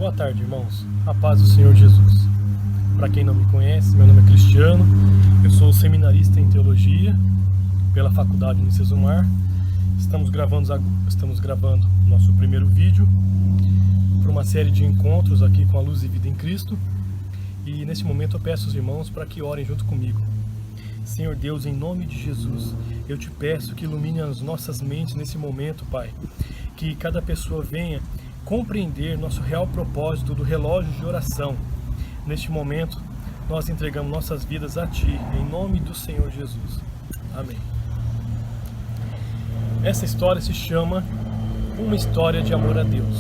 Boa tarde, irmãos. A paz do Senhor Jesus. Para quem não me conhece, meu nome é Cristiano. Eu sou seminarista em teologia pela Faculdade Unicesumar. Estamos gravando nosso primeiro vídeo para uma série de encontros aqui com a Luz e Vida em Cristo. E nesse momento eu peço aos irmãos para que orem junto comigo. Senhor Deus, em nome de Jesus, eu te peço que ilumine as nossas mentes nesse momento, Pai. Que cada pessoa venha compreender nosso real propósito do relógio de oração. Neste momento, nós entregamos nossas vidas a Ti, em nome do Senhor Jesus. Amém. Essa história se chama Uma História de Amor a Deus.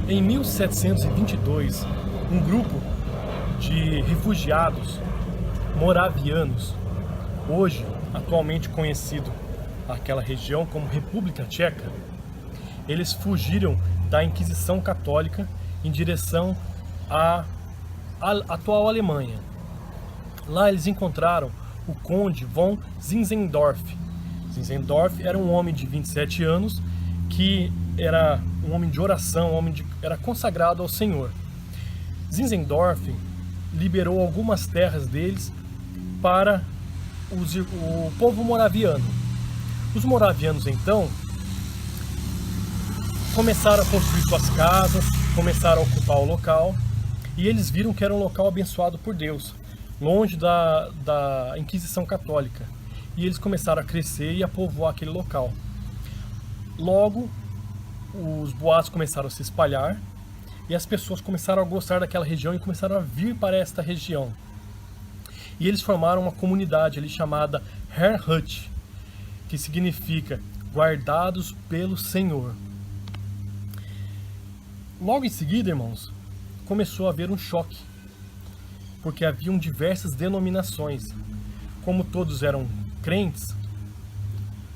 Em 1722, um grupo de refugiados moravianos, hoje atualmente conhecido aquela região como República Tcheca, eles fugiram da Inquisição Católica em direção à atual Alemanha. Lá eles encontraram o Conde von Zinzendorf. Zinzendorf era um homem de 27 anos que era um homem de oração, era consagrado ao Senhor. Zinzendorf liberou algumas terras deles para o povo moraviano. Os moravianos então começaram a construir suas casas, começaram a ocupar o local, e eles viram que era um local abençoado por Deus, longe da Inquisição Católica. E eles começaram a crescer e a povoar aquele local. Logo, os boatos começaram a se espalhar, e as pessoas começaram a gostar daquela região e começaram a vir para esta região. E eles formaram uma comunidade ali chamada Herrnhut, que significa guardados pelo Senhor. Logo em seguida, irmãos, começou a haver um choque, porque haviam diversas denominações. Como todos eram crentes,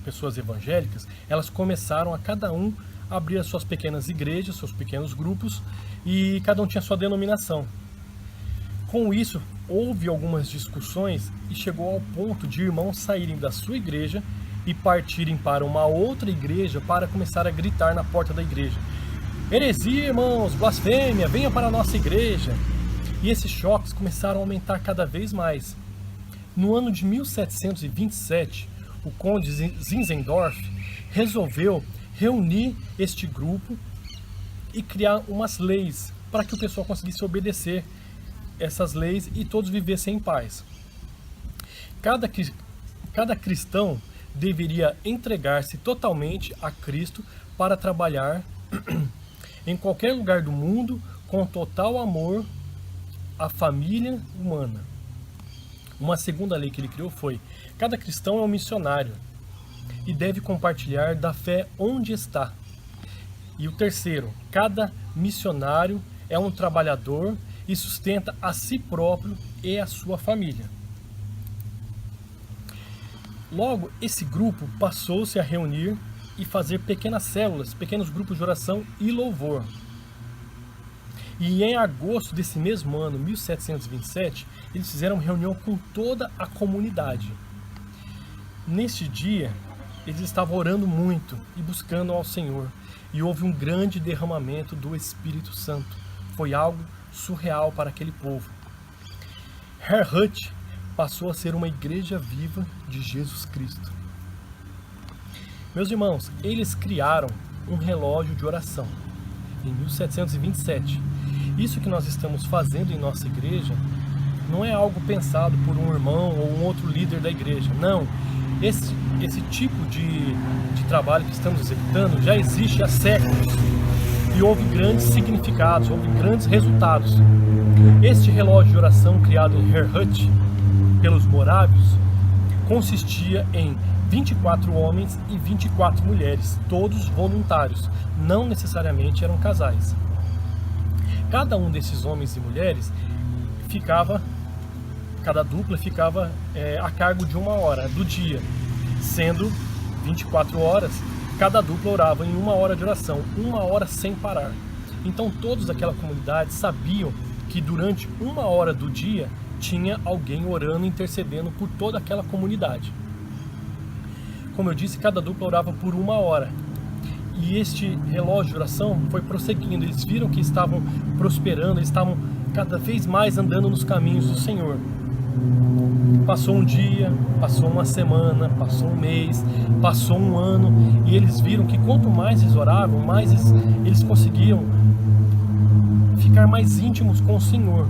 pessoas evangélicas, elas começaram a cada um abrir as suas pequenas igrejas, seus pequenos grupos, e cada um tinha sua denominação. Com isso, houve algumas discussões e chegou ao ponto de irmãos saírem da sua igreja e partirem para uma outra igreja para começar a gritar na porta da igreja: heresia, irmãos, blasfêmia, venha para a nossa igreja. E esses choques começaram a aumentar cada vez mais. No ano de 1727, o Conde Zinzendorf resolveu reunir este grupo e criar umas leis para que o pessoal conseguisse obedecer essas leis e todos vivessem em paz. Cada cristão deveria entregar-se totalmente a Cristo para trabalhar em qualquer lugar do mundo com total amor à família humana. Uma segunda lei que ele criou foi: cada cristão é um missionário e deve compartilhar da fé onde está. E o terceiro: cada missionário é um trabalhador e sustenta a si próprio e a sua família. Logo, esse grupo passou-se a reunir e fazer pequenas células, pequenos grupos de oração e louvor. E em agosto desse mesmo ano, 1727, eles fizeram uma reunião com toda a comunidade. Neste dia, eles estavam orando muito e buscando ao Senhor. E houve um grande derramamento do Espírito Santo. Foi algo surreal para aquele povo. Herrnhut passou a ser uma igreja viva de Jesus Cristo. Meus irmãos, eles criaram um relógio de oração em 1727. Isso que nós estamos fazendo em nossa igreja não é algo pensado por um irmão ou um outro líder da igreja. Não, esse tipo de trabalho que estamos executando já existe há séculos e houve grandes significados, houve grandes resultados. Este relógio de oração criado em Herrnhut pelos morávios consistia em 24 homens e 24 mulheres, todos voluntários, não necessariamente eram casais. Cada um desses homens e mulheres cada dupla ficava a cargo de uma hora do dia, sendo 24 horas, cada dupla orava em uma hora de oração, uma hora sem parar. Então todos daquela comunidade sabiam que durante uma hora do dia tinha alguém orando e intercedendo por toda aquela comunidade. Como eu disse, cada dupla orava por uma hora. E este relógio de oração foi prosseguindo. Eles viram que estavam prosperando, eles estavam cada vez mais andando nos caminhos do Senhor. Passou um dia, passou uma semana, passou um mês, passou um ano, e eles viram que quanto mais eles oravam, mais eles conseguiam ficar mais íntimos com o Senhor.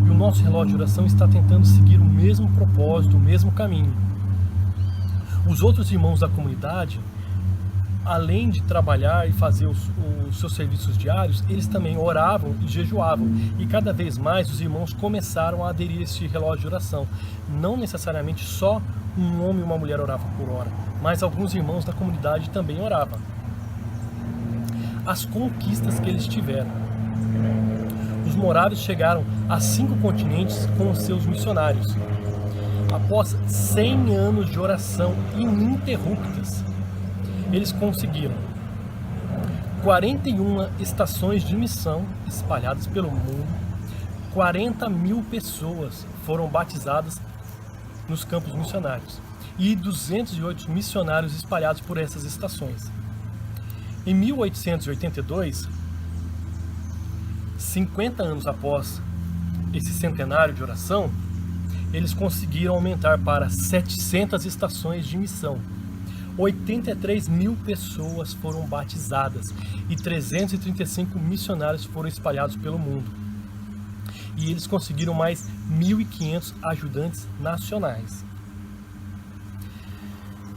E o nosso relógio de oração está tentando seguir o mesmo propósito, o mesmo caminho. Os outros irmãos da comunidade, além de trabalhar e fazer os seus serviços diários, eles também oravam e jejuavam. E cada vez mais os irmãos começaram a aderir a este relógio de oração. Não necessariamente só um homem e uma mulher oravam por hora, mas alguns irmãos da comunidade também oravam. As conquistas que eles tiveram. Os moráveis chegaram a 5 continentes com os seus missionários. Após 100 anos de oração ininterruptas, eles conseguiram 41 estações de missão espalhadas pelo mundo. 40 mil pessoas foram batizadas nos campos missionários e 208 missionários espalhados por essas estações. Em 1882, 50 anos após esse centenário de oração, eles conseguiram aumentar para 700 estações de missão. 83 mil pessoas foram batizadas e 335 missionários foram espalhados pelo mundo. E eles conseguiram mais 1.500 ajudantes nacionais.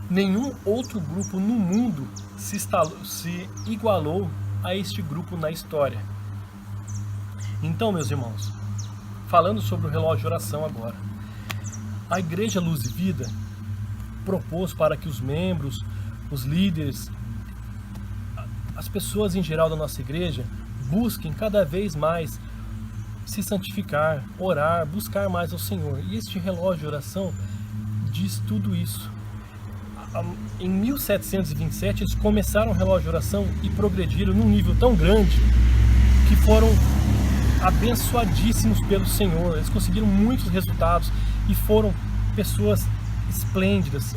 Nenhum outro grupo no mundo se igualou a este grupo na história. Então, meus irmãos, falando sobre o relógio de oração agora, a Igreja Luz e Vida propôs para que os membros, os líderes, as pessoas em geral da nossa igreja busquem cada vez mais se santificar, orar, buscar mais ao Senhor. E este relógio de oração diz tudo isso. Em 1727 eles começaram o relógio de oração e progrediram num nível tão grande que foram abençoadíssimos pelo Senhor. Eles conseguiram muitos resultados e foram pessoas esplêndidas,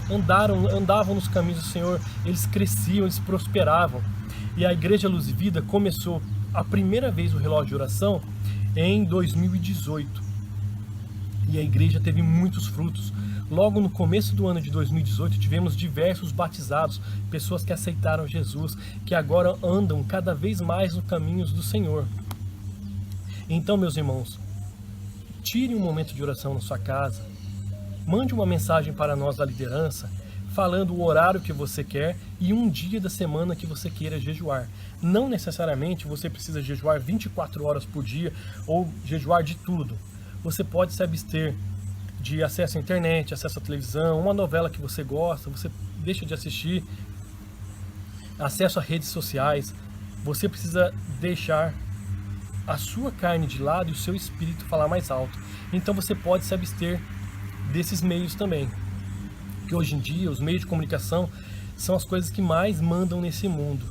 andavam nos caminhos do Senhor, eles cresciam, eles prosperavam. E a Igreja Luz e Vida começou a primeira vez o relógio de oração em 2018. E a igreja teve muitos frutos. Logo no começo do ano de 2018 tivemos diversos batizados, pessoas que aceitaram Jesus, que agora andam cada vez mais nos caminhos do Senhor. Então, meus irmãos, tire um momento de oração na sua casa, mande uma mensagem para nós da liderança, falando o horário que você quer e um dia da semana que você queira jejuar. Não necessariamente você precisa jejuar 24 horas por dia ou jejuar de tudo. Você pode se abster de acesso à internet, acesso à televisão, uma novela que você gosta, você deixa de assistir, acesso a redes sociais. Você precisa deixar a sua carne de lado e o seu espírito falar mais alto. Então você pode se abster desses meios também. Que hoje em dia os meios de comunicação são as coisas que mais mandam nesse mundo.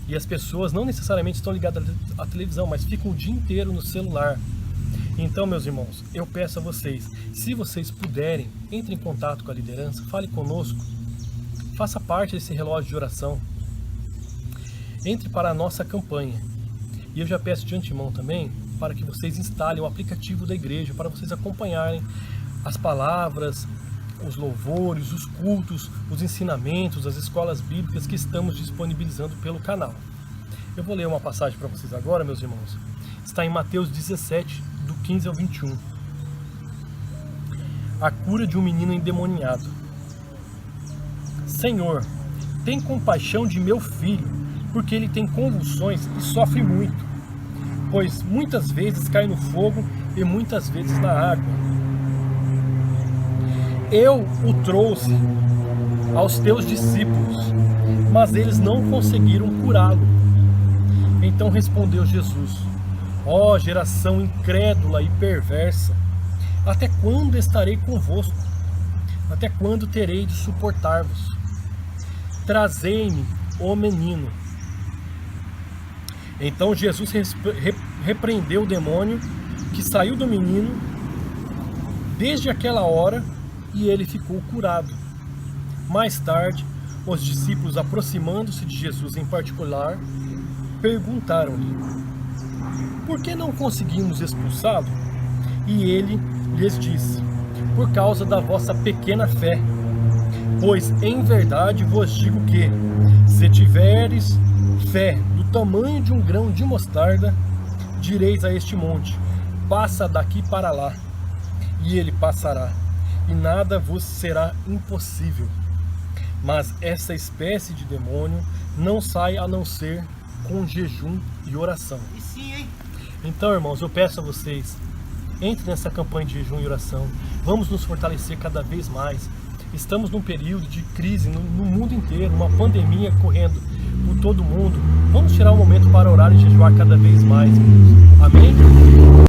E as pessoas não necessariamente estão ligadas à televisão, mas ficam o dia inteiro no celular. Então, meus irmãos, eu peço a vocês, se vocês puderem, entre em contato com a liderança, fale conosco, faça parte desse relógio de oração, entre para a nossa campanha. E eu já peço de antemão também para que vocês instalem o aplicativo da igreja, para vocês acompanharem as palavras, os louvores, os cultos, os ensinamentos, as escolas bíblicas que estamos disponibilizando pelo canal. Eu vou ler uma passagem para vocês agora, meus irmãos. Está em Mateus 17, do 15 ao 21. A cura de um menino endemoniado. Senhor, tem compaixão de meu filho, porque ele tem convulsões e sofre muito, pois muitas vezes cai no fogo e muitas vezes na água. Eu o trouxe aos teus discípulos, mas eles não conseguiram curá-lo. Então respondeu Jesus: ó geração incrédula e perversa, até quando estarei convosco? Até quando terei de suportar-vos? Trazei-me o menino. Então Jesus repreendeu o demônio que saiu do menino. Desde aquela hora, e ele ficou curado. Mais tarde, Os discípulos, aproximando-se de Jesus em particular, perguntaram-lhe: por que não conseguimos expulsá-lo? E ele lhes disse: por causa da vossa pequena fé. Pois em verdade vos digo que, se tiveres fé do tamanho de um grão de mostarda, direis a este monte: passa daqui para lá, e ele passará, e nada vos será impossível. Mas essa espécie de demônio não sai a não ser com jejum e oração. E sim, hein? Então, irmãos, eu peço a vocês, entre nessa campanha de jejum e oração. Vamos nos fortalecer cada vez mais. Estamos num período de crise no mundo inteiro, uma pandemia correndo por todo mundo. Vamos tirar um momento para orar e jejuar cada vez mais, irmãos. Amém?